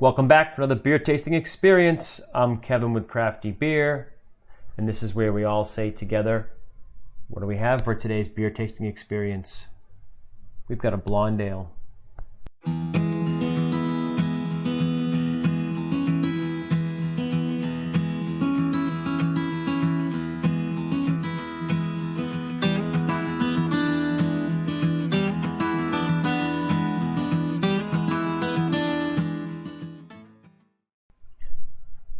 Welcome back for another beer tasting experience. I'm Kevin with CrafTeeBeer, and this is where we all say together, what do we have for today's beer tasting experience? We've got a blonde ale.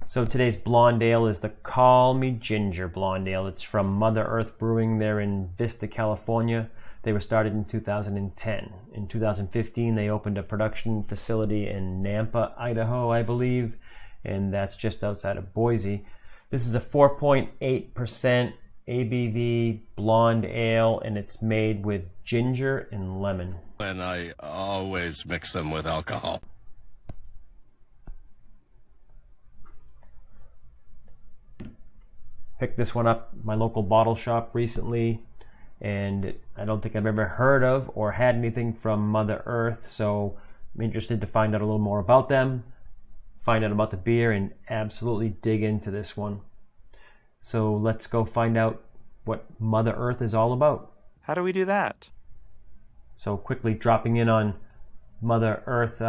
So today's blonde ale is the Call Me Ginger blonde ale. It's from Mother Earth Brewing. They're in Vista, California. They were started in 2010. In 2015, they opened a production facility in Nampa, Idaho, I believe, and that's just outside of Boise. This is a 4.8% ABV blonde ale, and it's made with ginger and lemon. And I always mix them with alcohol. Picked this one up at my local bottle shop recently, and I don't think I've ever heard of or had anything from Mother Earth, so I'm interested to find out a little more about them, find out about the beer, and absolutely dig into this one. So let's go find out what Mother Earth is all about. How do we do that? So quickly dropping in on Mother Earth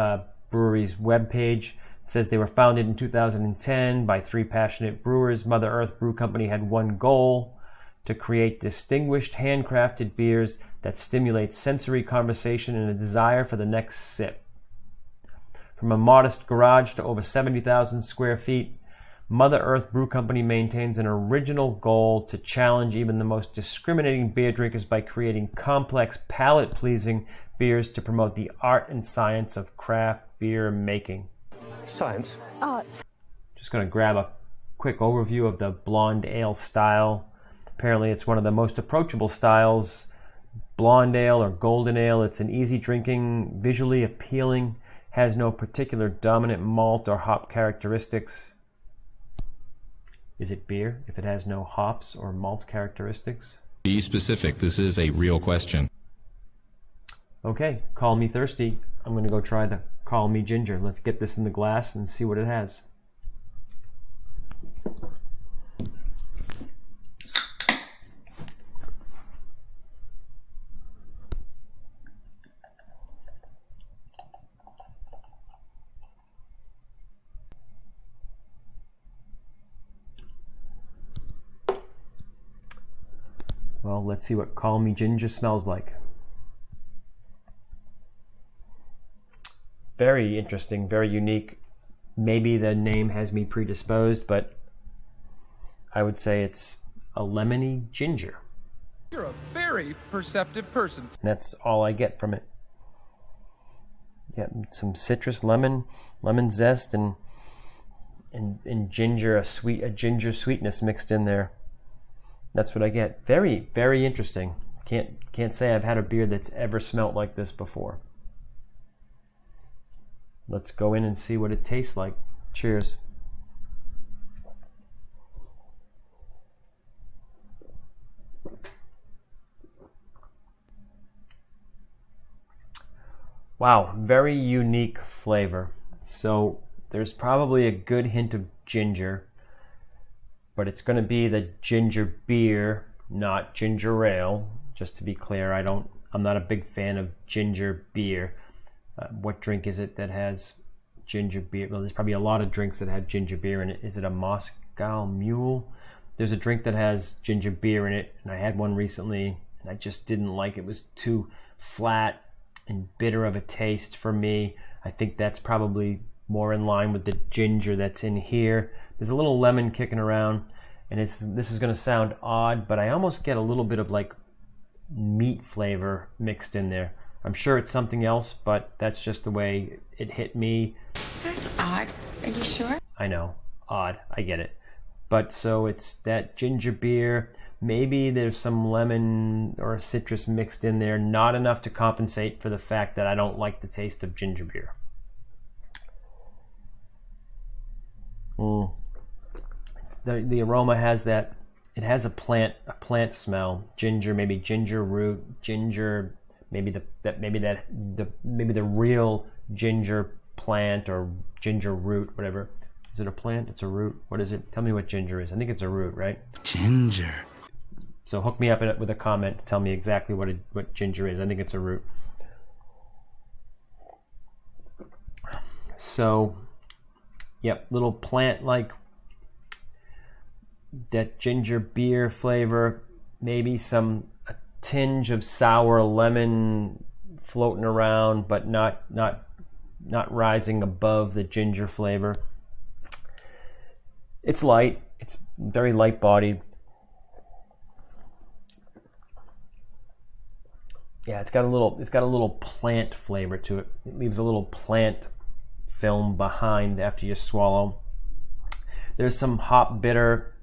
Brewery's webpage. It says they were founded in 2010 by 3 passionate brewers. Mother Earth Brew Company had one goal: to create distinguished handcrafted beers that stimulate sensory conversation and a desire for the next sip. From a modest garage to over 70,000 square feet, Mother Earth Brew Company maintains an original goal to challenge even the most discriminating beer drinkers by creating complex, palate-pleasing beers to promote the art and science of craft beer making. Science. Arts. Just going to grab a quick overview of the blonde ale style. Apparently it's one of the most approachable styles. Blonde ale or golden ale. It's an easy drinking, visually appealing, has no particular dominant malt or hop characteristics. Is it beer if it has no hops or malt characteristics? Be specific. This is a real question. Okay, call me thirsty. I'm going to go try the Call Me Ginger. Let's get this in the glass and see what it has. Well, let's see what Call Me Ginger smells like. Very interesting, very unique. Maybe the name has me predisposed, but I would say it's a lemony ginger. You're a very perceptive person. That's all I get from it. Yeah, some citrus, lemon zest, and ginger, a ginger sweetness mixed in there. That's what I get. Very, very interesting. Can't say I've had a beer that's ever smelt like this before. Let's go in and see what it tastes like. Cheers. Wow, very unique flavor. So there's probably a good hint of ginger, but it's going to be the ginger beer, not ginger ale. Just to be clear, I'm not a big fan of ginger beer. What drink is it that has ginger beer? Well, there's probably a lot of drinks that have ginger beer in it. Is it a Moscow Mule? There's a drink that has ginger beer in it, and I had one recently, and I just didn't like it. It was too flat and bitter of a taste for me. I think that's probably more in line with the ginger that's in here. There's a little lemon kicking around, and this is going to sound odd, but I almost get a little bit of like meat flavor mixed in there. I'm sure it's something else, but that's just the way it hit me. That's odd. Are you sure? I know, odd, I get it. But so it's that ginger beer. Maybe there's some lemon or citrus mixed in there, not enough to compensate for the fact that I don't like the taste of ginger beer. The aroma has that, it has a plant smell. Ginger, maybe ginger root, ginger, maybe the real ginger plant or ginger root, whatever. Is it a plant? It's a root. What is it? Tell me what ginger is. I think it's a root, right? Ginger. So hook me up with a comment to tell me exactly what ginger is. I think it's a root. So, yep, little plant-like, that ginger beer flavor, maybe a tinge of sour lemon floating around, but not rising above the ginger flavor. It's light. It's very light bodied. Yeah, it's got a little plant flavor to it. It leaves a little plant film behind after you swallow. There's some hop bitter,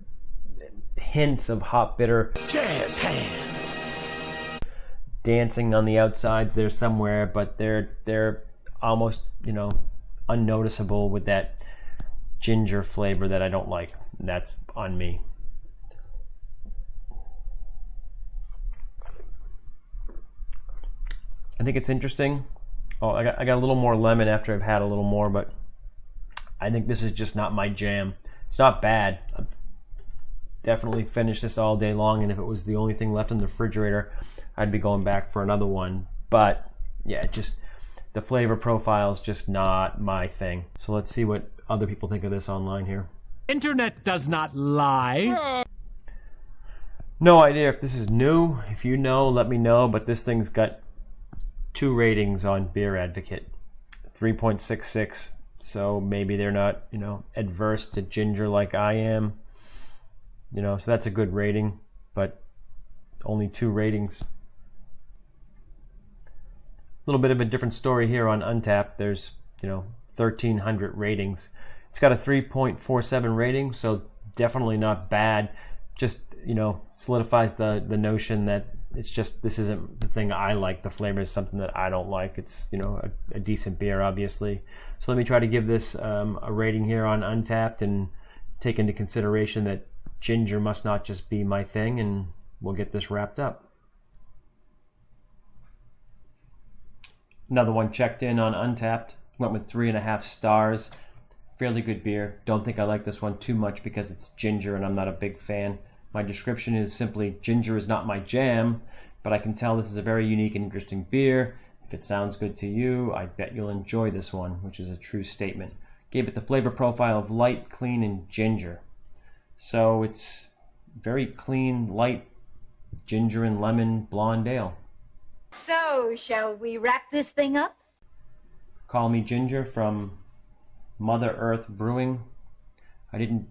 hints of hop bitter Jazz hands. dancing on the outsides there somewhere, but they're almost, unnoticeable with that ginger flavor that I don't like. That's on me. I think it's interesting. Oh, I got a little more lemon after I've had a little more, but I think this is just not my jam. It's not bad. I'd definitely finish this all day long, and if it was the only thing left in the refrigerator, I'd be going back for another one. But yeah, just the flavor profile is just not my thing. So let's see what other people think of this online here. Internet does not lie. No idea if this is new. If you know, let me know. But this thing's got 2 ratings on Beer Advocate, 3.66. So maybe they're not, adverse to ginger like I am. So that's a good rating, but only 2 ratings. A little bit of a different story here on Untappd. There's, 1,300 ratings. It's got a 3.47 rating, so definitely not bad. Just, solidifies the notion that it's just, this isn't the thing I like. The flavor is something that I don't like. It's, a decent beer, obviously. So let me try to give this a rating here on Untappd and take into consideration that ginger must not just be my thing, and we'll get this wrapped up. Another one checked in on Untappd. Went with 3.5 stars. Fairly good beer. Don't think I like this one too much because it's ginger and I'm not a big fan. My description is simply, ginger is not my jam, but I can tell this is a very unique and interesting beer. If it sounds good to you, I bet you'll enjoy this one, which is a true statement. Gave it the flavor profile of light, clean, and ginger. So it's very clean, light, ginger and lemon blonde ale. So, shall we wrap this thing up? Call Me Ginger from Mother Earth Brewing. I didn't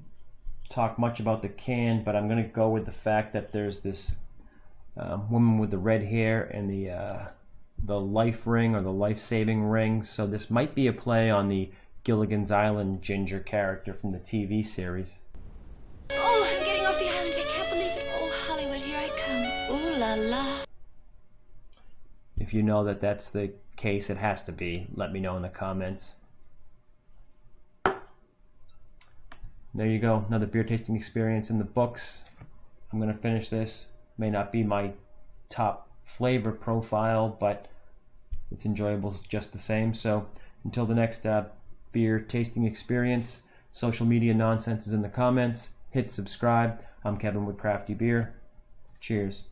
talk much about the can, but I'm going to go with the fact that there's this woman with the red hair and the life ring, or the life-saving ring. So this might be a play on the Gilligan's Island ginger character from the TV series. Oh, I'm getting off the island. I can't believe it. Oh, Hollywood, here I come. Ooh la la. If you know that that's the case, it has to be. Let me know in the comments. There you go, another beer tasting experience in the books. I'm going to finish this. May not be my top flavor profile, but it's enjoyable just the same. So until the next beer tasting experience, social media nonsense is in the comments. Hit subscribe. I'm Kevin with CrafTeeBeer. Cheers.